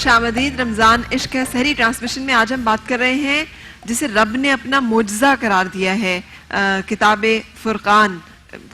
خوش آمدید رمضان عشق ہے سحری ٹرانسمیشن میں آج ہم بات کر رہے ہیں جسے رب نے اپنا معجزہ قرار دیا ہے کتاب فرقان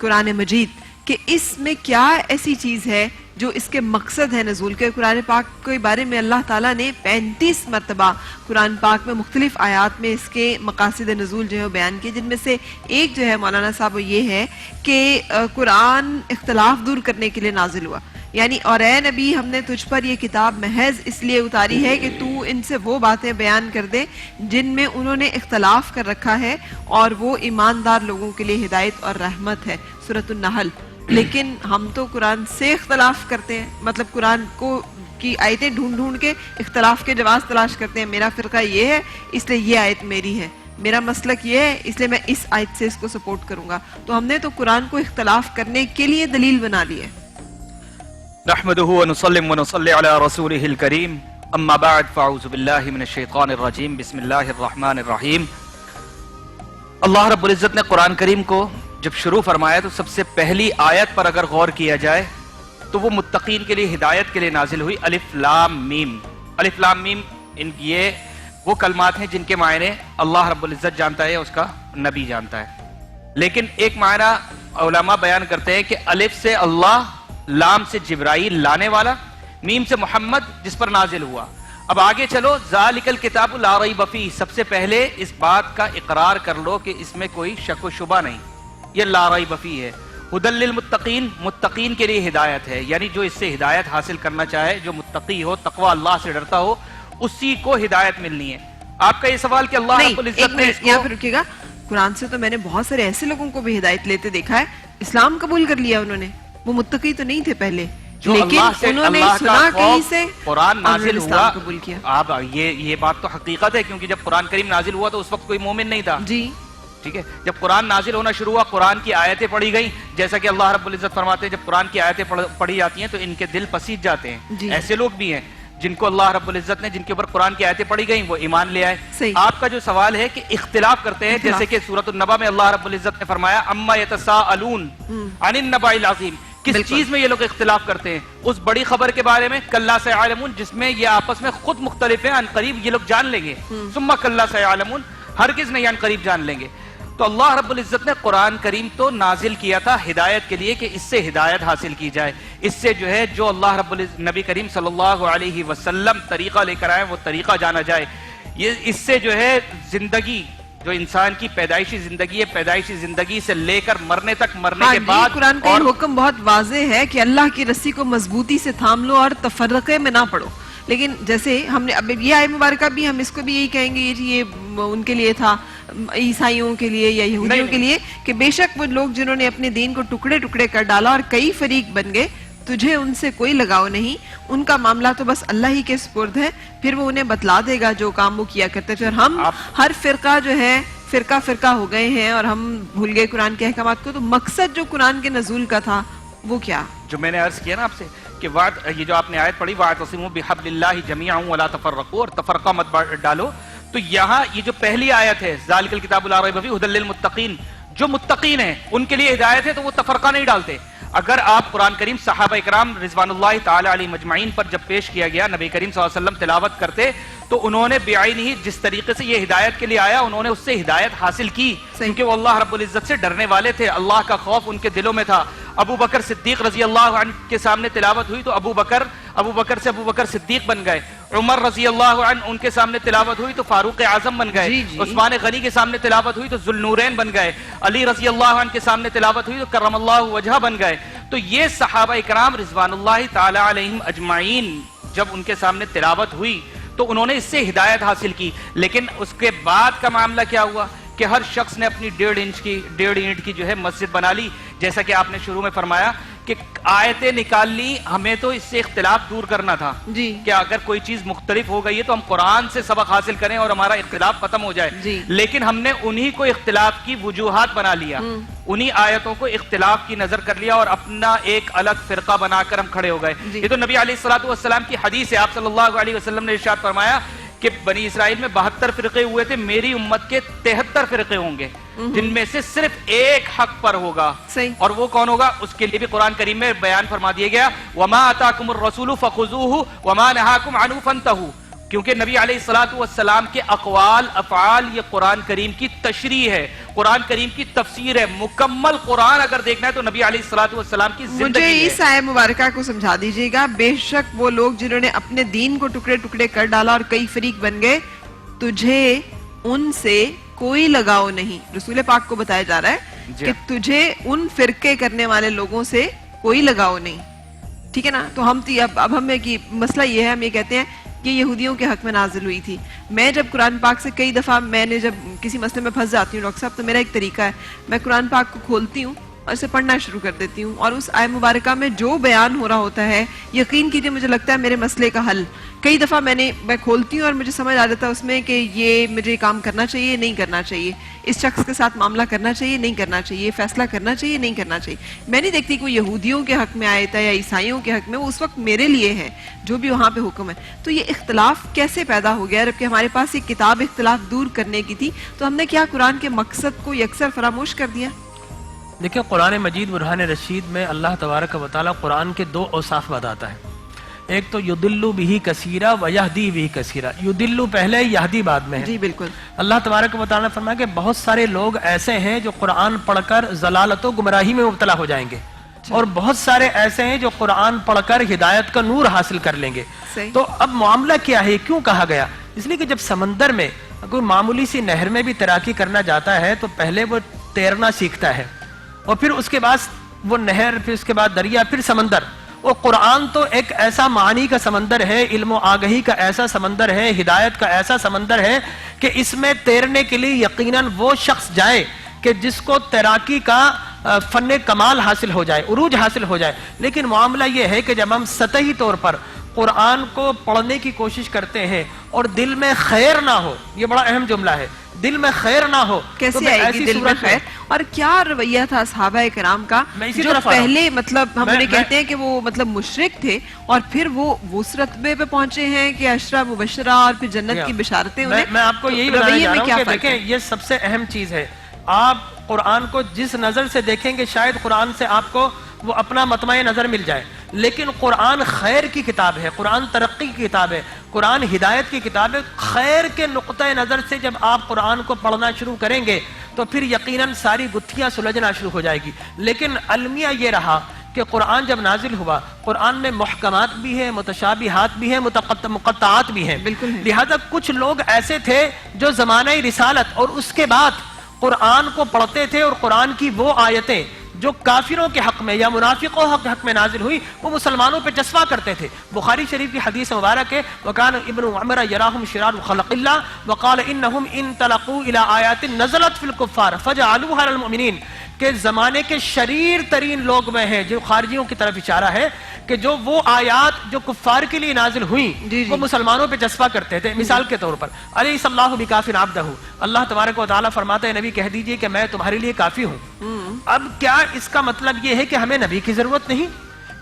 قرآن مجید کہ اس میں کیا ایسی چیز ہے جو اس کے مقصد ہے نزول کے. قرآن پاک کے بارے میں اللہ تعالیٰ نے 35 مرتبہ قرآن پاک میں مختلف آیات میں اس کے مقاصد نزول جو ہے بیان کیے، جن میں سے ایک جو ہے مولانا صاحب وہ یہ ہے کہ قرآن اختلاف دور کرنے کے لیے نازل ہوا. یعنی اور اے نبی ہم نے تجھ پر یہ کتاب محض اس لیے اتاری ہے کہ تو ان سے وہ باتیں بیان کر دے جن میں انہوں نے اختلاف کر رکھا ہے اور وہ ایماندار لوگوں کے لیے ہدایت اور رحمت ہے. سورۃ النحل. لیکن ہم تو قرآن سے اختلاف کرتے ہیں، مطلب قرآن کی آیتیں ڈھونڈ ڈھونڈ کے اختلاف کے جواز تلاش کرتے ہیں. میرا فرقہ یہ ہے اس لیے یہ آیت میری ہے، میرا مسلک یہ ہے اس لیے میں اس آیت سے اس کو سپورٹ کروں گا. تو ہم نے تو قرآن کو اختلاف کرنے کے لیے دلیل بنا لی ہے. نحمده ونسلم ونصلي على رسوله الكريم اما بعد فاعوذ بالله من الشیطان الرجیم بسم اللہ الرحمن الرحیم. اللہ رب العزت نے قرآن کریم کو جب شروع فرمایا تو سب سے پہلی آیت پر اگر غور کیا جائے تو وہ متقین کے لیے ہدایت کے لیے نازل ہوئی. الف لام میم. الف لام میم یہ وہ کلمات ہیں جن کے معنی اللہ رب العزت جانتا ہے، اس کا نبی جانتا ہے. لیکن ایک معنی علماء بیان کرتے ہیں کہ الف سے اللہ، لام سے جبرائیل لانے والا، میم سے محمد جس پر نازل ہوا. اب آگے چلو. ذالک الکتاب لا ریب فیہ، سب سے پہلے اس بات کا اقرار کر لو کہ اس میں کوئی شک و شبہ نہیں، یہ لا ریب فیہ ہے. ھدی للمتقین، متقین کے لیے ہدایت ہے، یعنی جو اس سے ہدایت حاصل کرنا چاہے، جو متقی ہو، تقوی اللہ سے ڈرتا ہو، اسی کو ہدایت ملنی ہے. آپ کا یہ سوال کہ اللہ رب العزت نے اس کو یہاں پہ رکیے گا. قرآن سے تو میں نے بہت سارے ایسے لوگوں کو بھی ہدایت لیتے دیکھا ہے، اسلام قبول کر لیا انہوں نے، وہ متقی تو نہیں تھے پہلے، لیکن انہوں نے سنا کہیں سے قرآن نازل ہوا. قبول کیا. اب یہ بات تو حقیقت ہے، کیونکہ جب قرآن کریم نازل ہوا تو اس وقت کوئی مومن نہیں تھا. جی ٹھیک ہے. جب قرآن نازل ہونا شروع ہوا، قرآن کی آیتیں پڑھی گئیں، جیسا کہ اللہ رب العزت فرماتے ہیں جب قرآن کی آیتیں پڑھی جاتی ہیں تو ان کے دل پسیج جاتے ہیں. ایسے لوگ بھی ہیں جن کو اللہ رب العزت نے، جن کے اوپر قرآن کی آیتیں پڑھی گئیں، وہ ایمان لے آئے. آپ کا جو سوال ہے کہ اختلاف کرتے ہیں، جیسے کہ سورۃ النبا میں اللہ رب العزت نے فرمایا اما یتساءلون عن النبأ العظیم، کس چیز میں یہ لوگ اختلاف کرتے ہیں؟ اس بڑی خبر کے بارے میں. کلا سیعلمون، جس میں یہ آپس میں خود مختلف ہیں، ان قریب یہ لوگ جان لیں گے. ثم کلا سیعلمون، ہرگز نہیں ان قریب جان لیں گے. تو اللہ رب العزت نے قرآن کریم تو نازل کیا تھا ہدایت کے لیے کہ اس سے ہدایت حاصل کی جائے، اس سے جو ہے جو اللہ رب العزت نبی کریم صلی اللہ علیہ وسلم طریقہ لے کر آئے وہ طریقہ جانا جائے. یہ اس سے جو ہے زندگی، جو انسان کی پیدائشی زندگی ہے، پیدائشی زندگی سے لے کر مرنے تک، مرنے کے بعد قرآن کا حکم بہت واضح ہے کہ اللہ کی رسی کو مضبوطی سے تھام لو اور تفرقے میں نہ پڑو. لیکن جیسے ہم نے اب یہ آیت مبارکہ بھی ہم اس کو بھی یہی کہیں گے، یہ ان کے لیے تھا، عیسائیوں کے لیے یا یہودیوں کے لیے، کہ بے شک وہ لوگ جنہوں نے اپنے دین کو ٹکڑے ٹکڑے کر ڈالا اور کئی فریق بن گئے، تجھے ان سے کوئی لگاؤ نہیں، ان کا معاملہ تو بس اللہ ہی کے سپرد ہے، پھر وہ انہیں بتلا دے گا جو کام وہ کیا کرتے تھے. اور ہم ہر فرقہ جو ہے فرقہ ہو گئے ہیں اور ہم بھول گئے قرآن کے احکامات کو. تو مقصد جو قرآن کے نزول کا تھا وہ کیا؟ جو میں نے عرض کیا نا آپ سے کہ یہ جو آپ نے آیت پڑھی وَاعْتَصِمُوا بِحَبْلِ اللَّهِ جَمِيعًا وَلَا تَفَرَّقُوا، اور تفرقہ مت ڈالو. تو یہاں یہ جو پہلی آیت ہے ذَلِكَ الْكِتَابُ لَا رَيْبَ فِيهِ هُدًى لِّلْمُتَّقِينَ، جو متقین ہیں ان کے لیے ہدایت ہے، تو وہ تفرقہ نہیں ڈالتے. اگر آپ قرآن کریم صحابہ اکرام رضوان اللہ تعالی علیہ مجمعین پر جب پیش کیا گیا، نبی کریم صلی اللہ علیہ وسلم تلاوت کرتے تو انہوں نے بعین ہی جس طریقے سے یہ ہدایت کے لیے آیا انہوں نے اس سے ہدایت حاصل کی، کیونکہ وہ اللہ رب العزت سے ڈرنے والے تھے، اللہ کا خوف ان کے دلوں میں تھا. ابو بکر صدیق رضی اللہ عنہ کے سامنے تلاوت ہوئی تو ابو بکر سے ابو بکر صدیق بن گئے. عمر رضی اللہ عنہ ان کے سامنے تلاوت ہوئی تو فاروق اعظم بن گئے. عثمان غنی کے سامنے تلاوت ہوئی تو ذوالنورین بن گئے. علی رضی اللہ عنہ کے سامنے تلاوت ہوئی تو کرم اللہ وجہہ بن گئے. تو یہ صحابہ اکرام رضوان اللہ تعالی علیہم اجمعین جب ان کے سامنے تلاوت ہوئی تو انہوں نے اس سے ہدایت حاصل کی. لیکن اس کے بعد کا معاملہ کیا ہوا کہ ہر شخص نے اپنی 1.5 اینٹ کی جو ہے مسجد بنا لی. جیسا کہ آپ نے شروع میں فرمایا کہ آیتیں نکال لی، ہمیں تو اس سے اختلاف دور کرنا تھا کہ اگر کوئی چیز مختلف ہو گئی ہے تو ہم قرآن سے سبق حاصل کریں اور ہمارا اختلاف ختم ہو جائے. لیکن ہم نے انہی کو اختلاف کی وجوہات بنا لیا، انہی آیتوں کو اختلاف کی نظر کر لیا اور اپنا ایک الگ فرقہ بنا کر ہم کھڑے ہو گئے. یہ تو نبی علیہ الصلوۃ والسلام کی حدیث ہے. آپ صلی اللہ علیہ وسلم نے ارشاد فرمایا کہ بنی اسرائیل میں 72 فرقے ہوئے تھے، میری امت کے 73 فرقے ہوں گے جن میں سے صرف ایک حق پر ہوگا، صحیح. اور وہ کون ہوگا؟ اس کے لیے بھی قرآن کریم میں بیان فرما دیا گیا وَمَا أَتَاكُمُ الرَّسُولُ فَخُذُوهُ وَمَا نَهَاكُمْ عَنْهُ فَانْتَهُوا، کیونکہ نبی علیہ السلام کے اقوال افعال یہ قرآن کریم کی تشریح ہے، قرآن کریم کی تفسیر ہے. مکمل قرآن اگر دیکھنا ہے تو نبی علیہ السلام کی مجھے زندگی ہے. اس آیت مبارکہ کو سمجھا دیجیے گا. بے شک وہ لوگ جنہوں نے اپنے دین کو ٹکڑے ٹکڑے کر ڈالا اور کئی فریق بن گئے، تجھے ان سے کوئی لگاؤ نہیں. رسول پاک کو بتایا جا رہا ہے کہ تجھے ان فرقے کرنے والے لوگوں سے کوئی لگاؤ نہیں. ٹھیک ہے نا؟ تو ہم اب ہمیں کی مسئلہ یہ ہے، ہم یہ کہتے ہیں کہ یہودیوں کے حق میں نازل ہوئی تھی. میں جب قرآن پاک سے کئی دفعہ میں نے جب کسی مسئلے میں پھنس جاتی ہوں ڈاکٹر صاحب، تو میرا ایک طریقہ ہے، میں قرآن پاک کو کھولتی ہوں اور اسے پڑھنا شروع کر دیتی ہوں، اور اس آیت مبارکہ میں جو بیان ہو رہا ہوتا ہے یقین کیجئے مجھے لگتا ہے میرے مسئلے کا حل. کئی دفعہ میں کھولتی ہوں اور مجھے سمجھ آ جاتا ہے اس میں کہ یہ مجھے کام کرنا چاہیے نہیں کرنا چاہیے، اس شخص کے ساتھ معاملہ کرنا چاہیے نہیں کرنا چاہیے، فیصلہ کرنا چاہیے نہیں کرنا چاہیے. میں نہیں دیکھتی کہ وہ یہودیوں کے حق میں آیا تھا یا عیسائیوں کے حق میں، وہ اس وقت میرے لیے ہے جو بھی وہاں پہ حکم ہے. تو یہ اختلاف کیسے پیدا ہو گیا؟ جبکہ ہمارے پاس یہ کتاب اختلاف دور کرنے کی تھی، تو ہم نے کیا قرآن کے مقصد کو یکسر فراموش کر دیا؟ دیکھیں قرآن مجید برہان رشید میں اللہ تبارک و تعالیٰ قرآن کے دو اوصاف بتاتا ہے. ایک تو یضل بہ کثیرا و یہدی بہ کثیرا. یضل پہلے، یہدی بعد میں ہے. جی بالکل. اللہ تبارک و تعالیٰ نے فرمایا کہ بہت سارے لوگ ایسے ہیں جو قرآن پڑھ کر ضلالت و گمراہی میں مبتلا ہو جائیں گے، اور بہت سارے ایسے ہیں جو قرآن پڑھ کر ہدایت کا نور حاصل کر لیں گے. تو اب معاملہ کیا ہے؟ کیوں کہا گیا؟ اس لیے کہ جب سمندر میں کوئی معمولی سی نہر میں بھی تیراکی کرنا جاتا ہے تو پہلے وہ تیرنا سیکھتا ہے، اور پھر اس کے بعد وہ نہر، پھر اس کے بعد دریا، پھر سمندر. اور قرآن تو ایک ایسا معانی کا سمندر ہے، علم و آگہی کا ایسا سمندر ہے، ہدایت کا ایسا سمندر ہے کہ اس میں تیرنے کے لیے یقیناً وہ شخص جائے کہ جس کو تیراکی کا فن کمال حاصل ہو جائے، عروج حاصل ہو جائے. لیکن معاملہ یہ ہے کہ جب ہم سطحی طور پر قرآن کو پڑھنے کی کوشش کرتے ہیں اور دل میں خیر نہ ہو، یہ بڑا اہم جملہ ہے، دل میں خیر نہ ہو، کیسے آئے گی دل میں خیر؟ اور کیا رویہ تھا صحابہ کرام کا جو پہلے مطلب ہم انہیں کہتے ہیں کہ وہ مطلب مشرک تھے، اور پھر وہ اس رتبے پہ پہنچے ہیں کہ عشرہ مبشرہ اور پھر جنت کی بشارتیں انہیں. میں آپ کو یہی بتانا چاہ رہا ہوں کہ دیکھیں یہ سب سے اہم چیز ہے. آپ قرآن کو جس نظر سے دیکھیں گے شاید قرآن سے آپ کو وہ اپنا مطمع نظر مل جائے، لیکن قرآن خیر کی کتاب ہے، قرآن ترقی کی کتاب ہے، قرآن ہدایت کی کتاب ہے. خیر کے نقطہ نظر سے جب آپ قرآن کو پڑھنا شروع کریں گے تو پھر یقیناً ساری گتھیاں سلجھنا شروع ہو جائے گی. لیکن المیہ یہ رہا کہ قرآن جب نازل ہوا، قرآن میں محکمات بھی ہیں، متشابہات بھی ہیں، مقطعات بھی ہیں. لہذا کچھ لوگ ایسے تھے جو زمانہ رسالت اور اس کے بعد قرآن کو پڑھتے تھے، اور قرآن کی وہ آیتیں جو کافروں کے حق میں یا منافقوں کے حق میں نازل ہوئی وہ مسلمانوں پہ جسوا کرتے تھے. بخاری شریف کی حدیث مبارک ہے وَكَانَ ابن عمر يَرَاهُمْ شِرَارُ خَلَقِ اللَّهِ وَقَالَ إِنَّهُمْ إِن تَلَقُوا إِلَىٰ آيَاتٍ نَزَلَتْ فِي الْكُفَّارِ فَجَعَلُوهَا لِلْمُؤْمِنِينَ کہ زمانے کے شریر ترین لوگ میں ہیں، جو خارجیوں کی طرف اشارہ ہے کہ جو وہ آیات جو کفار کے لیے نازل ہوئیں وہ مسلمانوں پہ جذبہ کرتے تھے. مثال کے طور پر علیہ اللہ بکافٍ عبدہ، اللہ تبارک و تعالیٰ فرماتا ہے نبی کہہ دیجئے کہ میں تمہارے لیے کافی ہوں. اب کیا اس کا مطلب یہ ہے کہ ہمیں نبی کی ضرورت نہیں؟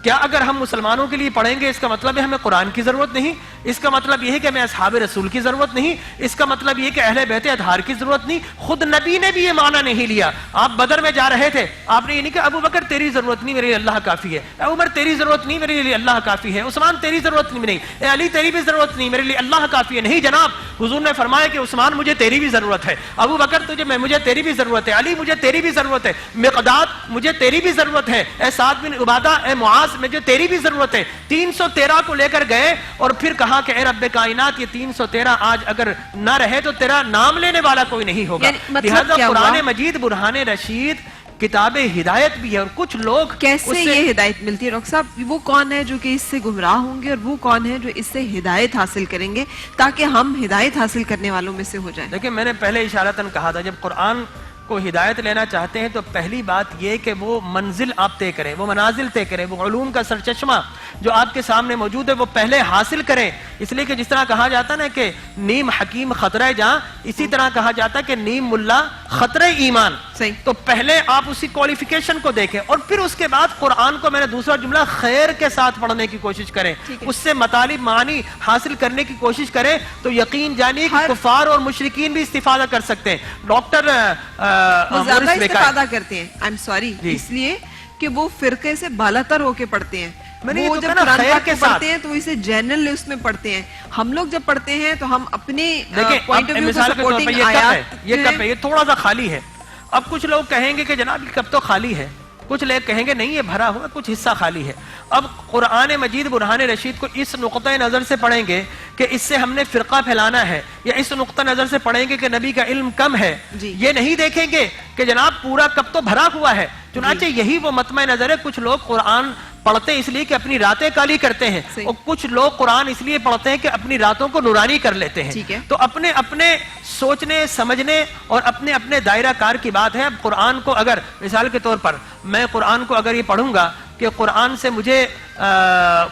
کیا اگر ہم مسلمانوں کے لیے پڑھیں گے اس کا مطلب ہے ہمیں قرآن کی ضرورت نہیں؟ اس کا مطلب یہ ہے کہ ہمیں اصحاب رسول کی ضرورت نہیں؟ اس کا مطلب یہ کہ اہل بیت اطہار کی ضرورت نہیں؟ خود نبی نے بھی یہ معنی نہیں لیا. آپ بدر میں جا رہے تھے، آپ نے یہ نہیں کہ ابو بکر تیری ضرورت نہیں میرے لیے اللہ کافی ہے، اے عمر تیری ضرورت نہیں میرے لیے اللہ کافی ہے، عثمان تیری ضرورت نہیں، اے علی تیری بھی ضرورت نہیں میرے لیے اللہ کافی ہے. نہیں جناب، حضور نے فرمایا کہ عثمان مجھے تیری بھی ضرورت ہے، ابو بکر مجھے تیری بھی ضرورت ہے، علی مجھے تیری بھی ضرورت ہے، مقداد مجھے تیری بھی ضرورت ہے، اے سعد بن عبادہ، اے معاذ مجھے تیری بھی ضرورت ہے. 313 کو لے کر گئے اور پھر کہا کہ اے رب کائنات یہ 313 آج اگر نہ رہے تو تیرا نام لینے والا کوئی نہیں ہوگا. لہذا قرآن مجید برہان رشید کتاب ہدایت بھی ہے، اور کچھ لوگ کیسے یہ ہدایت ملتی ہے ڈاکٹر صاحب؟ وہ کون ہے جو کہ اس سے گمراہ ہوں گے اور وہ کون ہے جو اس سے ہدایت حاصل کریں گے تاکہ ہم ہدایت حاصل کرنے والوں میں سے ہو جائیں؟ دیکھیں میں نے پہلے اشارتاً کہا تھا جب قرآن کو ہدایت لینا چاہتے ہیں تو پہلی بات یہ کہ وہ منزل آپ طے کریں، وہ منازل طے کریں، وہ علوم کا سرچشمہ جو آپ کے سامنے موجود ہے وہ پہلے حاصل کریں. اس لیے کہ جس طرح کہا جاتا نا کہ نیم حکیم خطرہ جاں، اسی طرح کہا جاتا ہے کہ نیم ملا خطرے ایمان. صحیح. تو پہلے آپ اسی کوالیفیکیشن کو دیکھیں اور پھر اس کے بعد قرآن کو میں نے دوسرا جملہ خیر کے ساتھ پڑھنے کی کوشش کریں, اس سے مطالب معانی حاصل کرنے کی کوشش کریں, تو یقین جانیے کہ کفار اور مشرکین بھی استفادہ کر سکتے ہیں. ڈاکٹر زیادہ استفادہ کرتے ہیں, I'm sorry, اس لیے کہ وہ فرقے سے بالاتر ہو کے پڑھتے ہیں. وہ جب قرآن پاک کو پڑھتے ہیں تو اسے جنرل اس میں پڑھتے ہیں. ہم لوگ جب پڑھتے ہیں تو ہم اپنے پوائنٹ آف ویو کو سپورٹنگ آیات, یہ تھوڑا سا خالی ہے. اب کچھ لوگ کہیں گے کہ جناب یہ کب تو خالی ہے, کچھ لوگ کہیں گے نہیں یہ بھرا ہوا, کچھ حصہ خالی ہے. اب قرآن مجید برہان رشید کو اس نقطۂ نظر سے پڑھیں گے کہ اس سے ہم نے فرقہ پھیلانا ہے, یا اس نقطہ نظر سے پڑھیں گے کہ نبی کا علم کم ہے, یہ نہیں دیکھیں گے کہ جناب پورا کب تو بھرا ہوا ہے. چنانچہ یہی وہ مطمع نظر ہے. کچھ لوگ قرآن پڑھتے ہیں اس لیے کہ اپنی راتیں کالی کرتے ہیں, اور کچھ لوگ قرآن اس لیے پڑھتے ہیں کہ اپنی راتوں کو نورانی کر لیتے ہیں. تو اپنے اپنے سوچنے سمجھنے اور اپنے اپنے دائرہ کار کی بات ہے. اب قرآن کو اگر مثال کے طور پر میں قرآن کو اگر یہ پڑھوں گا کہ قرآن سے مجھے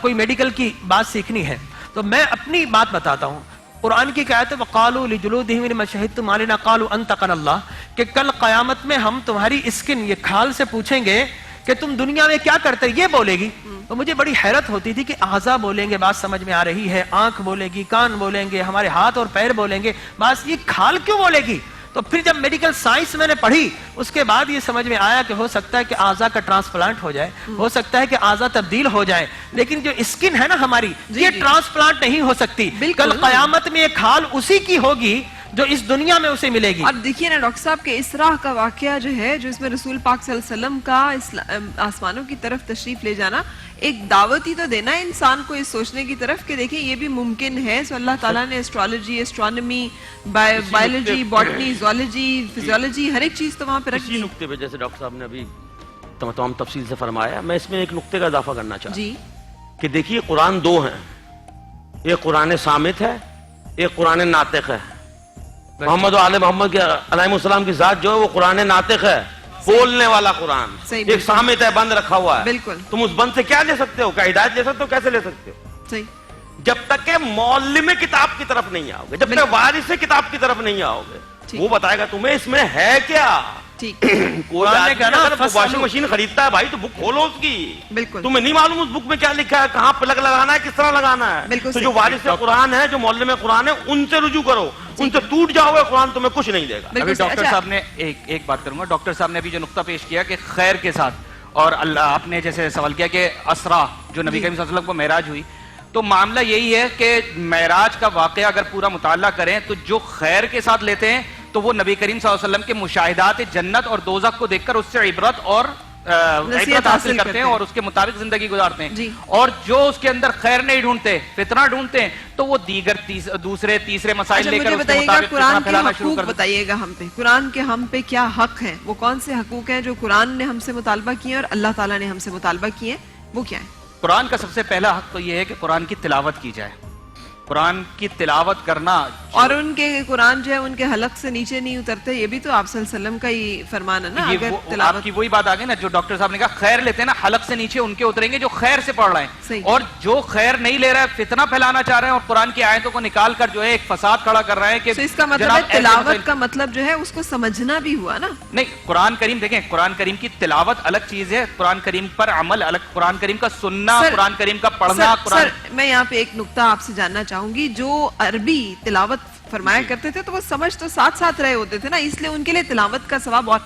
کوئی میڈیکل کی بات سیکھنی ہے, تو میں اپنی بات بتاتا ہوں. قرآن کی آیت ہے وَقَالُوا لِجُلُودِهِمْ لِمَ شَهِدتُمْ عَلَيْنَا قَالُوا أَنْطَقَنَا اللَّهُ, کہ کل قیامت میں ہم تمہاری اسکن یہ کھال سے پوچھیں گے کہ تم دنیا میں کیا کرتے, یہ بولے گی. تو مجھے بڑی حیرت ہوتی تھی کہ اعضاء بولیں گے, بات سمجھ میں آ رہی ہے, آنکھ بولے گی, کان بولیں گے, ہمارے ہاتھ اور پیر بولیں گے, بس یہ کھال کیوں بولے گی. تو پھر جب میڈیکل سائنس میں نے پڑھی اس کے بعد یہ سمجھ میں آیا کہ ہو سکتا ہے کہ اعضاء کا ٹرانسپلانٹ ہو جائے, ہو سکتا ہے کہ اعضاء تبدیل ہو جائے, لیکن جو اسکن ہے نا ہماری یہ ٹرانسپلانٹ نہیں ہو سکتی. کل قیامت میں یہ کھال اسی کی ہوگی جو اس دنیا میں اسے ملے گی. اور دیکھیے نا ڈاکٹر صاحب کہ اسراء کا واقعہ جو ہے, جو اس میں رسول پاک صلی اللہ علیہ وسلم کا آسمانوں کی طرف تشریف لے جانا, ایک دعوت ہی تو دینا ہے انسان کو اس سوچنے کی طرف کہ دیکھیں یہ بھی ممکن ہے. سو اللہ تعالیٰ نے astrology, astronomy, biology, botany, zoology, physiology, ہر ایک چیز تو وہاں پہ رکھ دی. اسی نقطے پہ جیسے ڈاکٹر صاحب نے ابھی تمام تفصیل سے فرمایا, میں اس میں ایک نقطے کا اضافہ کرنا چاہتا ہوں کہ دیکھیے قرآن دو ہیں, ایک قرآن صامت ہے, ایک قرآن ناطق ہے. محمد و آل محمد علیہ السلام کی ذات جو ہے وہ قرآن ناطق ہے, بولنے والا قرآن. ایک صامت ہے, بند رکھا ہوا ہے. بالکل. تم اس بند سے کیا لے سکتے ہو, کیا ہدایت لے سکتے ہو, کیسے لے سکتے ہو؟ صحیح. جب تک کہ معلم کتاب کی طرف نہیں آؤ گے, جب تک وارث کتاب کی طرف نہیں آؤ گے, وہ بتائے گا تمہیں اس میں ہے کیا. واشنگ مشین خریدتا ہے بھائی تو بک کھولو اس کی, تمہیں نہیں معلوم اس بک میں کیا لکھا ہے, کہاں پلگ لگانا ہے, کس طرح لگانا ہے. تو جو وارث قرآن ہے, جو معلم قرآن ہے, ان سے رجوع کرو, ان سے ٹوٹ جاؤ گے, قرآن تمہیں کچھ نہیں دے گا. ابھی ڈاکٹر صاحب نے ایک بات کروں گا, ڈاکٹر صاحب نے ابھی جو نقطہ پیش کیا کہ خیر کے ساتھ, اور اللہ آپ نے جیسے سوال کیا کہ اسرا جو نبی کریم صلی اللہ علیہ وسلم کو معراج ہوئی, تو معاملہ یہی ہے کہ معراج کا واقعہ اگر پورا مطالعہ کریں تو جو خیر کے ساتھ لیتے ہیں تو وہ نبی کریم صلی اللہ علیہ وسلم کے مشاہدات جنت اور دوزخ کو دیکھ کر اس سے عبرت حاصل کرتے ہیں اور اس کے مطابق زندگی گزارتے ہیں. اور جو اس کے اندر خیر نہیں ڈھونڈتے, فتنہ ڈھونڈتے ہیں, تو وہ دیگر دوسرے تیسرے مسائل لے کر اس کے مطابق فتنہ پھیلانا شروع کر دیتے ہیں. بتائیے گا ہم پہ قرآن کے ہم پہ کیا حق ہیں, وہ کون سے حقوق ہیں جو قرآن نے ہم سے مطالبہ کیے اور اللہ تعالیٰ نے ہم سے مطالبہ کیے, وہ کیا ہے؟ قرآن کا سب سے پہلا حق تو یہ ہے کہ قرآن کی تلاوت کی جائے, قرآن کی تلاوت کرنا. اور ان کے قرآن جو ہے ان کے حلق سے نیچے نہیں اترتے, یہ بھی تو آپ صلی اللہ علیہ وسلم کا ہی فرمان ہے نا. اگر آپ کی وہی بات آگئی نا جو ڈاکٹر صاحب نے کہا, خیر لیتے ہیں نا, حلق سے نیچے ان کے اتریں گے جو خیر سے پڑھ رہے ہیں, اور جو خیر نہیں لے رہا ہے, فتنہ پھیلانا چاہ رہے ہیں اور قرآن کی آیتوں کو نکال کر جو ہے ایک فساد کھڑا کر رہے ہیں. کہ اس کا مطلب ہے تلاوت کا مطلب جو ہے اس کو سمجھنا بھی ہوا نا. نہیں, قرآن کریم دیکھیں, قرآن کریم کی تلاوت الگ چیز ہے, قرآن کریم پر عمل الگ, قرآن کریم کا سننا, قرآن کریم کا پڑھنا. سر میں یہاں پہ ایک نقطہ آپ سے جاننا چاہوں گی, جو عربی تلاوت فرمایا کرتے تھے تو وہ سمجھ تو ساتھ ساتھ رہے ہوتے تھے نا, اس لیے ان کے لیے تلاوت کا ثواب. اور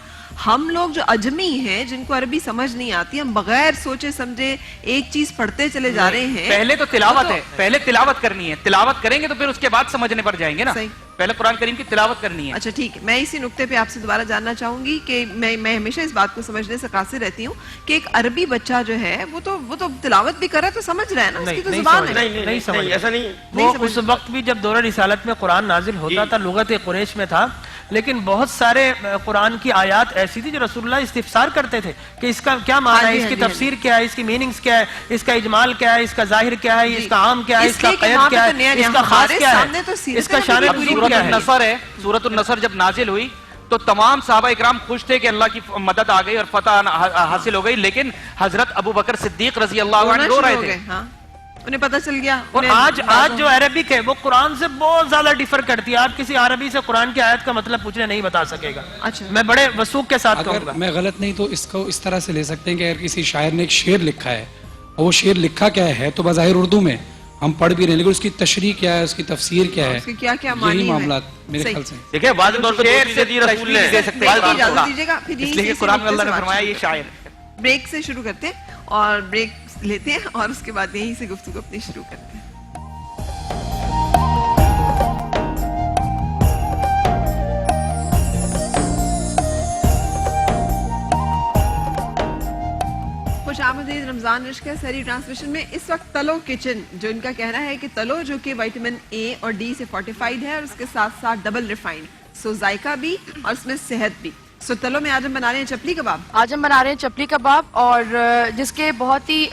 ہم لوگ جو اجمی ہیں جن کو عربی سمجھ نہیں آتی, ہم بغیر سوچے سمجھے ایک چیز پڑھتے چلے جا رہے ہیں. پہلے تو تلاوت ہے, پہلے تلاوت کرنی ہے, تلاوت کریں گے تو پھر اس کے بعد سمجھنے پر جائیں گے نا. پہلے قرآن کریم کی تلاوت کرنی ہے. اچھا ٹھیک ہے, میں اسی نقطے پہ آپ سے دوبارہ جاننا چاہوں گی کہ میں ہمیشہ اس بات کو سمجھنے سے قاصر رہتی ہوں کہ ایک عربی بچہ جو ہے وہ تو تلاوت بھی کر رہا ہے تو سمجھ رہا ہے نا, اس کی تو زبان ہے. نہیں سمجھ, ایسا نہیں. وہ اس وقت بھی جب دورہ رسالت میں قرآن نازل ہوتا تھا لغت قریش میں تھا, لیکن بہت سارے قرآن کی آیات ایسی تھی جو رسول اللہ استفسار کرتے تھے کہ اس کا کیا معنی ہے, اس کی تفسیر کیا ہے, اس کی میننگز کیا ہے, اس کا اجمال کیا ہے, اس کا ظاہر کیا ہے, اس کا عام کیا ہے, اس کا قید کیا ہے, اس کا خاص کیا ہے, اس کا شان نزول کیا ہے. سورۃ النصر جب نازل ہوئی تو تمام صحابہ اکرام خوش تھے کہ اللہ کی مدد آ گئی اور فتح حاصل ہو گئی, لیکن حضرت ابو بکر صدیق رضی اللہ عنہ رو رہے تھے. انہیں پتہ چل گیا. اور آج جو عربک ہے وہ قرآن سے بہت زیادہ ڈیفر کرتی ہے. آپ کسی عربی سے قرآن کی آیت کا مطلب پوچھنے نہیں بتا سکے گا. اچھا, میں بڑے وثوق کے ساتھ کہوں اگر گا. میں غلط نہیں تو اس کو اس طرح سے لے سکتے ہیں کہ اگر کسی شاعر نے ایک شعر لکھا ہے اور وہ شعر لکھا کیا ہے تو بظاہر اردو میں ہم پڑھ بھی رہے ہیں لیکن اس کی تشریح کیا ہے, اس کی تفسیر کیا ہے, یہی معاملات میرے خیال سے. دیکھیں واضح طور پر رسول نے دے سکتے ہیں اجازت دیجیے گا, پھر اس لیے قرآن میں اللہ نے فرمایا یہ شاعر ہے. بریک سے شروع کرتے ہیں اور بریک لیتے ہیں اور اس کے بعد یہیں سے گفتگو اپنی شروع کرتے ہیں. خوش آمدید رمضان رشک سحری ٹرانسمیشن میں. اس وقت تلو کچن, جو ان کا کہنا ہے کہ تلو جو کہ وٹامن اے اور ڈی سے فورٹیفائڈ ہے اور اس کے ساتھ ساتھ ڈبل ریفائنڈ, سو ذائقہ بھی اور اس میں صحت بھی. سو تلو میں آج ہم بنا رہے ہیں چپلی کباب. آج ہم بنا رہے ہیں چپلی کباب, اور جس کے بہت ہی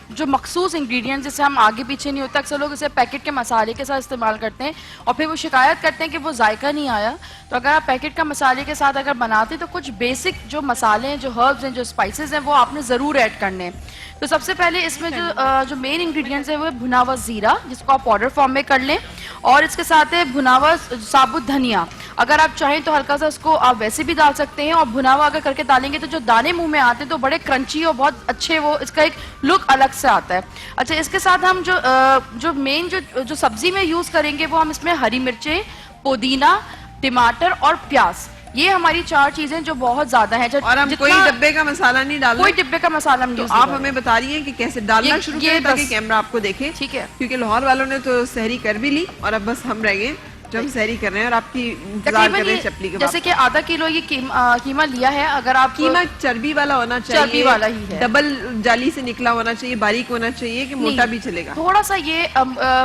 جو مخصوص انگریڈینٹس جسے ہم آگے پیچھے نہیں ہوتا. اکثر لوگ اسے پیکٹ کے مسالے کے ساتھ استعمال کرتے ہیں اور پھر وہ شکایت کرتے ہیں کہ وہ ذائقہ نہیں آیا. تو اگر آپ پیکٹ کا مسالے کے ساتھ اگر بناتے ہیں تو کچھ بیسک جو مسالے ہیں, جو ہربز ہیں, جو اسپائسز ہیں, وہ آپ نے ضرور ایڈ کرنے ہیں. تو سب سے پہلے اس میں جو مین انگریڈینٹس ہیں وہ بھنا ہوا زیرہ, جس کو آپ پاؤڈر فارم میں کر لیں, اور اس کے ساتھ ہے بھنا ہوا ثابت دھنیا. اگر آپ چاہیں تو ہلکا سا اس کو آپ ویسے بھی ڈال سکتے ہیں, اور بھنا ہوا اگر کر کے ڈالیں گے تو جو دانے منہ میں آتے ہیں تو بڑے کرنچی اور بہت اچھے, وہ اس کا ایک لک الگ سے آتا ہے. اچھا, اس کے ساتھ ہم جو مین جو سبزی میں یوز کریں گے وہ ہم اس میں ہری مرچیں, پودینہ, ٹماٹر اور پیاز. یہ ہماری 4 چیزیں جو بہت زیادہ ہیں. اور ہم کوئی ڈبے کا مسالہ نہیں ڈالنا, کوئی ڈبے کا مسالہ ہم یوز. آپ ہمیں بتا رہی ہیں کہ کیسے ڈالنا شروع کریں تاکہ کیمرہ آپ کو دیکھیں. ٹھیک ہے, کیونکہ لاہور والوں نے تو سحری کر بھی لی اور اب بس ہم رہ گئے جو ہم سحری کر رہے ہیں اور آپ کی انتظار کر رہے ہیں چپلی کباب. جیسے کہ آدھا کلو یہ قیمہ لیا ہے. اگر آپ قیمہ چربی والا ہونا چاہیے, چربی والا ہی ہے, ڈبل جالی سے نکلا ہونا چاہیے, باریک ہونا چاہیے کہ موٹا بھی چلے گا؟ تھوڑا سا یہ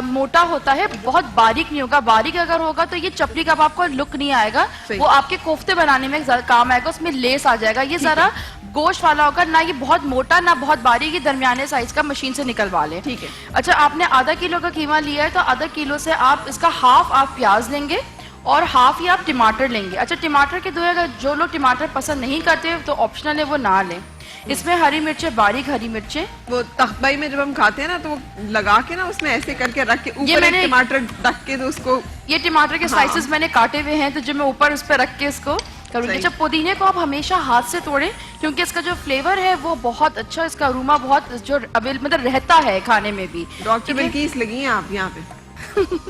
موٹا ہوتا ہے, بہت باریک نہیں ہوگا. باریک اگر ہوگا تو یہ چپلی کباب کو لک نہیں آئے گا, وہ آپ کے کوفتے بنانے میں کام آئے گا, اس میں لیس آ جائے گا. یہ ذرا گوشت والا ہوگا, نہ یہ بہت موٹا نہ بہت باریک, درمیانے سائز کا, مشین سے نکلوا لیں. ٹھیک ہے. اچھا, آپ نے آدھا کلو کا قیمہ لیا ہے تو آدھا کلو سے آپ اس کا ہاف آپ پیاز لیں گے اور ہاف ہی آپ ٹماٹر لیں گے. اچھا, ٹماٹر کے دو, اگر جو لوگ ٹماٹر پسند نہیں کرتے تو آپشنل ہے, وہ نہ لیں. اس میں ہری مرچیں, باریک ہری مرچیں, وہ تخبائی میں جب ہم کھاتے ہیں نا تو وہ لگا کے نا اس میں ایسے کر کے رکھ کے اوپر ایک ٹماٹر رکھ کے تو اس کو, یہ ٹماٹر کے سلائسز میں نے کاٹے ہوئے ہیں تو جو میں اوپر اس پہ رکھ کے اس کو کروں گی. جب پودینے کو آپ ہمیشہ ہاتھ سے توڑیں کیونکہ اس کا جو فلیور ہے وہ بہت اچھا, اس کا اروما بہت جو مطلب رہتا ہے کھانے میں بھی. ڈاکٹر بلکیس لگی ہیں آپ یہاں پہ.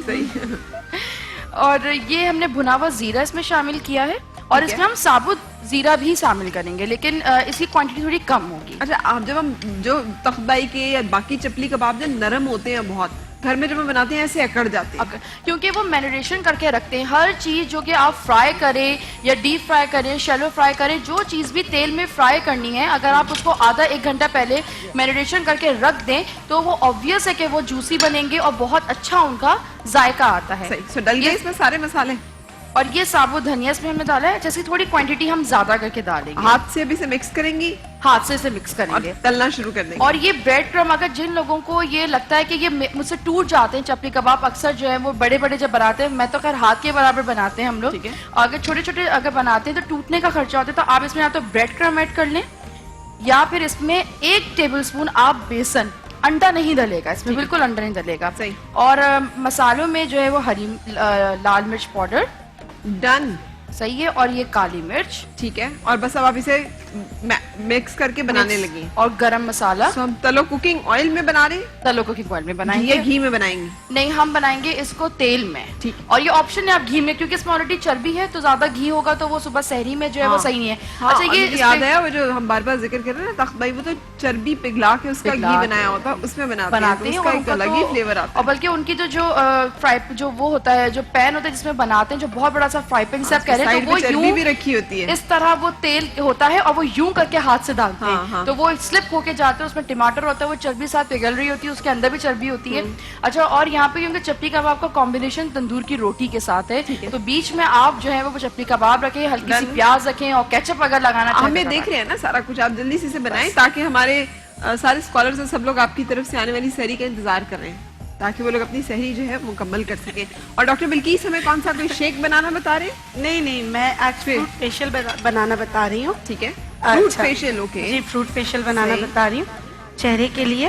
صحیح. اور یہ ہم نے بھنا ہوا زیرہ اس میں شامل کیا ہے, اور اس میں ہم ثابت زیرہ بھی شامل کریں گے, لیکن اس کی کوانٹٹی تھوڑی کم ہوگی. اچھا, آپ جب ہم جو تخبائی کے یا باقی چپلی کباب جو نرم ہوتے ہیں بہت, گھر میں جب ہم بناتے ہیں ایسے اکڑ جاتے ہیں کیونکہ وہ مینوریشن کر کے رکھتے ہیں. ہر چیز جو کہ آپ فرائی کریں یا ڈیپ فرائی کریں, شیلو فرائی کریں, جو چیز بھی تیل میں فرائی کرنی ہے, اگر آپ اس کو آدھا 1 گھنٹہ پہلے مینوریشن کر کے رکھ دیں تو وہ آبویس ہے کہ وہ جوسی بنیں گے اور بہت اچھا ان کا ذائقہ آتا ہے. سو ڈل گئے اس میں سارے مسالے, اور یہ ثابت دھنیا اس میں ہم نے ڈالا ہے. جیسے تھوڑی کوانٹٹی ہم زیادہ کر کے ڈالیں گے, ہاتھ سے بھی سے مکس کریں گی, ہاتھ سے مکس کریں گے, تلنا شروع کر دیں گے. اور یہ بریڈ کرم, اگر جن لوگوں کو یہ لگتا ہے کہ یہ مجھ سے ٹوٹ جاتے ہیں چپلی کباب, اکثر جو ہے وہ بڑے بڑے جب بناتے ہیں, میں تو خیر ہاتھ کے برابر بناتے ہیں ہم لوگ, اگر چھوٹے چھوٹے اگر بناتے ہیں تو ٹوٹنے کا خرچہ ہوتا ہے, تو آپ اس میں یا تو بریڈ کرم ایڈ کر لیں یا پھر اس میں 1 ٹیبل اسپون آپ بیسن, انڈا نہیں ڈلے گا اس میں, بالکل انڈا نہیں ڈلے گا. اور مسالوں میں جو ہے وہ ہری لال مرچ پاؤڈر, ڈن, صحیح ہے, اور یہ کالی مرچ, ٹھیک ہے, اور بس اب آپ اسے مکس کر کے بنانے لگی. اور گرم مسالہ. ہم تلو کوکنگ آئل میں بنا رہے ہیں, تلو کوکنگ آئل میں بنائیں گے, گھی میں بنائیں گے؟ نہیں, ہم بنائیں گے اس کو تیل میں. ٹھیک, اور یہ آپشن ہے آپ گھی میں, کیونکہ اس میں آلریڈی چربی ہے تو زیادہ گھی ہوگا تو وہ صبح سحری میں جو ہے وہ صحیح نہیں ہے. اچھا, یہ یاد ہے وہ جو ہم بار بار ذکر کر رہے ہیں نا تخبائی, وہ تو چربی پگھلا کے اس کا گھی بنایا ہوتا ہے, اس میں بناتے ہیں, اس کا ایک الگ ہی فلیور آتا ہے. اور بلکہ ان کی جو فرائی جو وہ ہوتا ہے, جو پین ہوتا ہے جس میں بناتے ہیں, جو بہت بڑا سا فرائی پین سے آپ کہہ رہے ہیں, تو وہ یوں بھی رکھی ہوتی ہے, اس طرح وہ تیل ہوتا ہے اور وہ یوں کر کے ہاتھ سے ڈالتے ہیں, تو وہ سلپ ہو کے جاتے ہیں, اس میں ٹماٹر ہوتا ہے, وہ چربی ساتھ پگھل رہی ہوتی ہے, اس کے اندر بھی چربی ہوتی ہے. اچھا, اور یہاں پہ کیونکہ چپلی کباب کا کمبینیشن تندور کی روٹی کے ساتھ ہے, تو بیچ میں آپ جو ہے وہ چپلی کباب رکھیں, ہلکی سی پیاز رکھیں, اور کیچپ اگر لگانا چاہیں. ہمیں دیکھ رہے ہیں نا سارا کچھ, آپ جلدی سے بنائیں تاکہ ہمارے سارے اسکالرز اور سب لوگ آپ کی طرف سے آنے والی سحری کا انتظار کر رہے ہیں تاکہ وہ لوگ اپنی سحری جو ہے مکمل کر سکیں. اور ڈاکٹر بلکیس ہمیں کون سا کوئی شیک بنانا بتا رہے ہیں؟ نہیں, میں آج فروٹ فیشیل بنانا بتا رہی ہوں. ٹھیک ہے, فروٹ فیشیل. اوکے جی, فروٹ فیشیل بنانا بتا رہی ہوں چہرے کے لیے.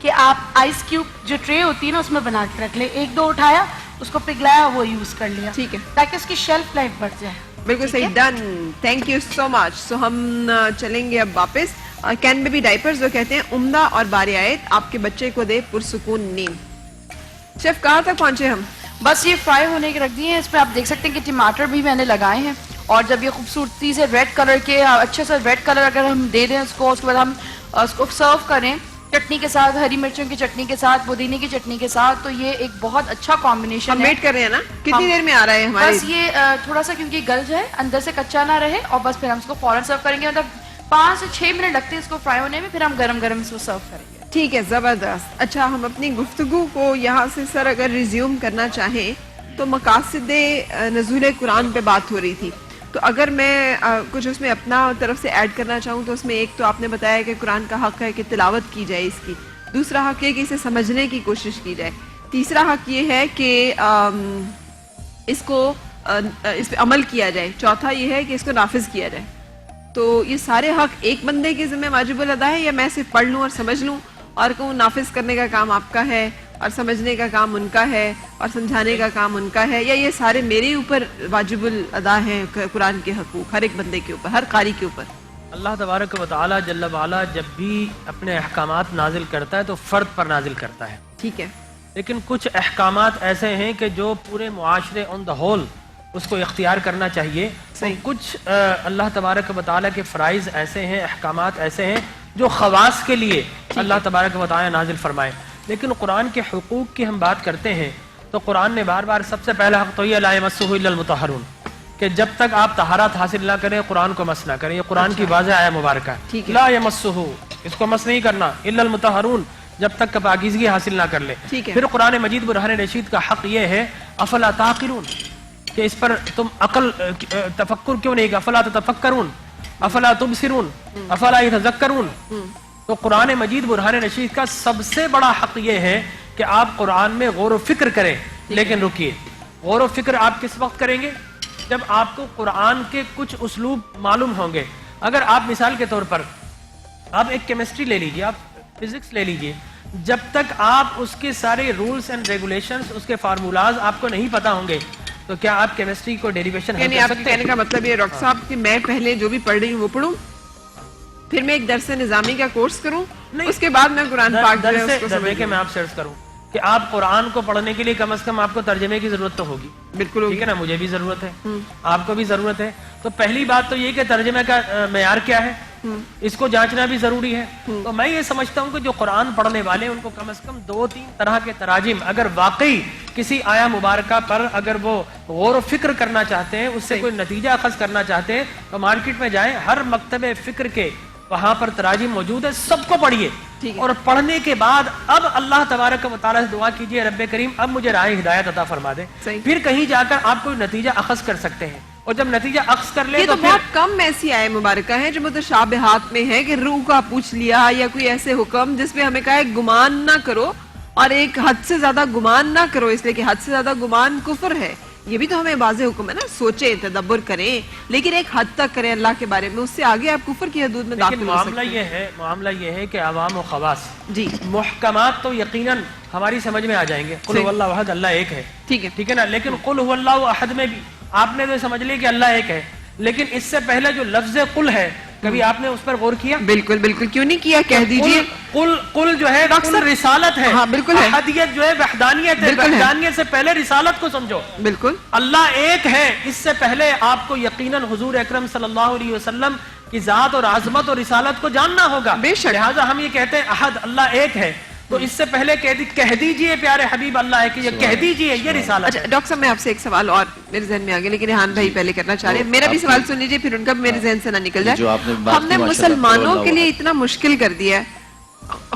کہ آپ آئس کیوب جو ٹرے ہوتی ہے نا اس میں بنا کے رکھ لیں, 1-2 اٹھایا, اس کو پگھلایا, وہ یوز کر لیا, ٹھیک ہے, تاکہ اس کی شیلف لائف بڑھ جائے. بالکل صحیح, ڈن, تھینک یو سو مچ. سو ہم چلیں گے اب واپس. کین بیبی ڈائپرز جو کہتے ہیں عمدہ اور بارآیت آپ کے بچے کو دے پرسکون نیند. شیف کہاں تک پہنچے ہم؟ بس یہ فرائی ہونے کے رکھ دیے ہیں. اس پہ آپ دیکھ سکتے ہیں کہ ٹماٹر بھی میں نے لگائے ہیں, اور جب یہ خوبصورتی سے ریڈ کلر کے, اچھے سے ریڈ کلر اگر ہم دے دیں اس کو, اس کے بعد ہم اس کو سرو کریں چٹنی کے ساتھ, ہری مرچوں کی چٹنی کے ساتھ, پودینے کی چٹنی کے ساتھ, تو یہ ایک بہت اچھا کمبینیشن ہے. ہم ویٹ کر رہے ہیں نا, کتنی دیر میں آ رہا ہے ہمارے؟ بس یہ تھوڑا سا کیونکہ گل جائے, اندر سے کچا نہ رہے, اور بس پھر ہم اس کو فوراً سرو کریں گے. مطلب 5 سے 6 منٹ لگتے ہیں اس کو فرائی ہونے میں, پھر ہم گرم گرم اس کو سرو کریں گے. ٹھیک ہے, زبردست. اچھا, ہم اپنی گفتگو کو یہاں سے سر اگر ریزیوم کرنا چاہیں تو مقاصد نزول قرآن پہ بات ہو رہی تھی, تو اگر میں کچھ اس میں اپنا طرف سے ایڈ کرنا چاہوں تو اس میں ایک تو آپ نے بتایا کہ قرآن کا حق ہے کہ تلاوت کی جائے اس کی, دوسرا حق یہ کہ اسے سمجھنے کی کوشش کی جائے, تیسرا حق یہ ہے کہ اس پہ عمل کیا جائے, چوتھا یہ ہے کہ اس کو نافذ کیا جائے. تو یہ سارے حق ایک بندے کے ذمہ واجب الادا ہے, یا میں صرف پڑھ لوں اور سمجھ لوں اور کہوں نافذ کرنے کا کام آپ کا ہے اور سمجھنے کا کام ان کا ہے اور سمجھانے کا کام ان کا ہے, یا یہ سارے میرے اوپر واجب الادا ہیں قرآن کے حقوق, ہر ایک بندے کے اوپر, ہر قاری کے اوپر؟ اللہ تبارک و تعالی جل وعلا جب بھی اپنے احکامات نازل کرتا ہے تو فرد پر نازل کرتا ہے, ٹھیک ہے, لیکن کچھ احکامات ایسے ہیں کہ جو پورے معاشرے آن دا ہول اس کو اختیار کرنا چاہیے. کچھ اللہ تبارک و تعالی کے فرائض ایسے ہیں, احکامات ایسے ہیں جو خواص کے لیے اللہ تبارک و تعالی نازل فرمائے. لیکن قرآن کے حقوق کی ہم بات کرتے ہیں تو قرآن نے بار بار سب سے پہلا حق تو یہ لا یمسہ الا المطہرون, کہ جب تک آپ طہارت حاصل نہ کریں قرآن کو مس نہ کریں. یہ قرآن کی واضح آیہ مبارکہ ہے, لا یمسہ, اس کو مس نہیں کرنا, الا المطہرون, جب تک کہ پاکیزگی حاصل نہ کر لے. پھر قرآن مجید برہان رشید کا حق یہ ہے افلا تعقلون, کہ اس پر تم عقل تفکر کیوں نہیں, کہ افلا تتفکرون, افلا تبصرون, افلا یتذکرون. تو قرآن مجید برہان رشید کا سب سے بڑا حق یہ ہے کہ آپ قرآن میں غور و فکر کریں. لیکن رکیے, غور و فکر آپ کس وقت کریں گے؟ جب آپ کو قرآن کے کچھ اسلوب معلوم ہوں گے. اگر آپ مثال کے طور پر آپ ایک کیمسٹری لے لیجیے, آپ فزکس لے لیجیے, جب تک آپ اس کے سارے رولز اینڈ ریگولیشنز, اس کے فارمولاز آپ کو نہیں پتا ہوں گے تو کیا آپ کیمسٹری کو ڈیریویشن حل کر سکتے ہیں؟ کہنے کا مطلب یہ ڈاکٹر صاحب کہ میں پہلے جو بھی پڑھ رہی ہوں وہ پڑھوں, پھر میں ایک درس نظامی کا کورس کروں, اس کے بعد میں قرآن پاک جو ہے اس کو سمجھ کہ میں آپ سے عرض کروں کہ آپ قرآن کو پڑھنے کے لیے کم از کم آپ کو ترجمے کی ضرورت تو ہوگی. بالکل, ٹھیک ہے نا, مجھے بھی ضرورت ہے, آپ کو بھی ضرورت ہے. تو پہلی بات تو یہ کہ ترجمے کا معیار کیا ہے, اس کو جانچنا بھی ضروری ہے. تو میں یہ سمجھتا ہوں کہ جو قرآن پڑھنے والے ان کو کم از کم 2-3 طرح کے تراجم, اگر واقعی کسی آیا مبارکہ پر اگر وہ غور و فکر کرنا چاہتے ہیں, اس سے کوئی نتیجہ اخذ کرنا چاہتے ہیں, تو مارکیٹ میں جائیں, ہر مکتب فکر کے وہاں پر تراجم موجود ہے, سب کو پڑھیے. اور پڑھنے کے بعد اب اللہ تبارک و تعالیٰ سے دعا کیجئے رب کریم اب مجھے راہ ہدایت عطا فرما دے. پھر کہیں جا کر آپ کوئی نتیجہ اخذ کر سکتے ہیں, اور جب نتیجہ اخذ کر لے تو بہت کم ایسی آئے مبارکہ ہیں جو متشابہات میں ہے کہ روح کا پوچھ لیا, یا کوئی ایسے حکم جس میں ہمیں کہا ہے گمان نہ کرو, اور ایک حد سے زیادہ گمان نہ کرو, اس لیے کہ حد سے زیادہ گمان کفر ہے. یہ بھی تو ہمیں واضح حکم ہے نا, سوچیں, تدبر کریں, لیکن ایک حد تک کریں اللہ کے بارے میں, اس سے آگے آپ کفر کی حدود میں داخل ہو سکتے ہیں. معاملہ یہ ہے کہ عوام و خواص, جی, محکمات تو یقیناً ہماری سمجھ میں آ جائیں گے, قل هو اللہ احد, اللہ ایک ہے, ٹھیک ہے نا, لیکن قل هو اللہ احد میں بھی آپ نے تو سمجھ لیا کہ اللہ ایک ہے, لیکن اس سے پہلے جو لفظ قل ہے کبھی آپ نے اس پر غور کیا؟ بالکل بالکل, کیوں نہیں کیا, کہہ دیجئے. قل جو ہے قل رسالت ہے, بالکل, احدیت جو ہے وحدانیت ہے, وحدانیت سے پہلے رسالت کو سمجھو. بالکل, اللہ ایک ہے, اس سے پہلے آپ کو یقیناً حضور اکرم صلی اللہ علیہ وسلم کی ذات اور عظمت اور رسالت کو جاننا ہوگا. بے شک, لہٰذا ہم یہ کہتے ہیں احد, اللہ ایک ہے, تو اس سے پہلے کہہ دیجئے پیارے حبیب اللہ ہے کہ یہ کہہ دیجئے یہ رسالت. اچھا ڈاکٹر صاحب, میں آپ سے ایک سوال اور میرے ذہن میں آ گیا, لیکن ریحان بھائی پہلے کرنا چاہ رہے ہیں, میرا بھی سوال سن لیجئے, پھر ان کا بھی میرے ذہن سے نہ نکل جائے. ہم نے مسلمانوں کے لیے اتنا مشکل کر دیا ہے,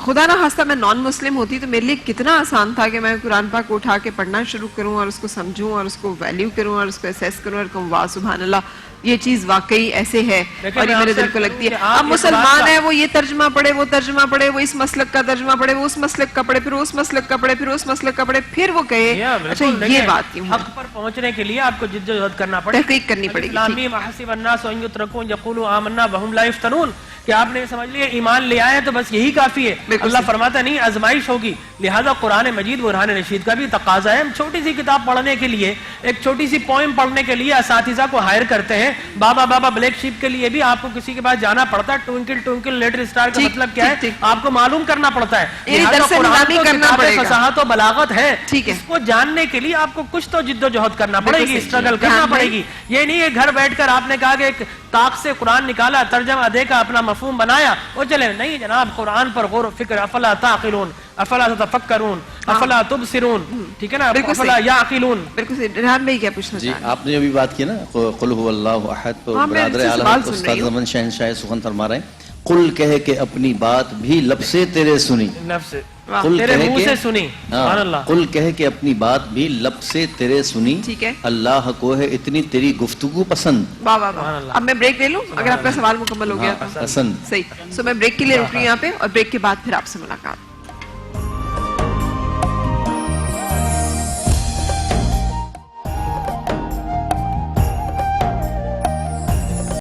خدا نہ خواستہ میں نان مسلم ہوتی تو میرے لیے کتنا آسان تھا کہ میں قرآن پاک کو اٹھا کے پڑھنا شروع کروں اور اس کو سمجھوں اور اس کو ویلیو کروں اور اس کو اسیس کروں اور کہوں واہ سبحان اللہ یہ چیز واقعی ایسے ہے اور یہ میرے دل کو لگتی ہے. اب مسلمان ہے, وہ یہ ترجمہ پڑھے, وہ ترجمہ پڑھے, وہ اس مسلک کا ترجمہ پڑھے, وہ اس مسلک کا پڑھے, پھر اس مسلک کا پڑھے, پھر اس مسلک کا پڑھے, پھر وہ کہے اچھا یہ بات کیوں. حق پر پہنچنے کے لیے آپ کو جدوجہد کرنا پڑے, تحقیق کرنی پڑے گی. حسب الناس ان یترکوا یقولوا آمنا وهم لا یفتنون, کہ آپ نے سمجھ لیا ایمان لے آئے تو بس یہی کافی ہے. اللہ فرماتا نہیں آزمائش ہوگی. لہذا قرآن مجید برہان رشید کا بھی تقاضا ہے. ہم چھوٹی سی کتاب پڑھنے کے لیے, ایک چھوٹی سی پوئم پڑھنے کے لیے اساتذہ کو ہائر کرتے ہیں. بابا بلیک شیپ کے لیے بھی آپ کو کسی کے پاس جانا پڑتا ہے. ٹوئنکل ٹوئنکل لٹل اسٹار کا مطلب کیا ہے آپ کو معلوم کرنا پڑتا ہے. فصاحت و بلاغت ہے, اس کو جاننے کے لیے آپ کو کچھ تو جد و جہد کرنا پڑے گی, اسٹرگل کرنا پڑے گی. یہ نہیں ہے گھر بیٹھ کر آپ نے کہا کہ ایک طاق سے قرآن نکالا, ترجمہ دے کا اپنا مفہوم بنایا وہ چلے. نہیں جناب, قرآن پر غور و فکر. افلا تعقلون, افلا تتفکرون, افلا تبصرون, ٹھیک ہے نا, افلا یعقلون. بالکل. ریحان بھائی کیا پوچھنا جی, آپ نے ابھی بات کی نا قل هو اللہ احد, تو برادر عالم استاد زمن شہنشاہ سخن فرما رہے ہیں قل کہہ کے اپنی بات بھی لب سے تیرے سنی, نفس تیرے منہ سے سنی. سبحان اللہ. قل کہہ کے اپنی بات بھی لب سے تیرے سنی, ٹھیک ہے, اللہ کو ہے اتنی تیری گفتگو پسند. واہ واہ واہ. اب میں بریک لے لوں اگر آپ کا سوال مکمل ہو گیا تو. پسند. صحیح. سو میں بریک کے لیے رک رہی ہوں یہاں پہ, اور بریک کے بعد پھر آپ سے ملاقات.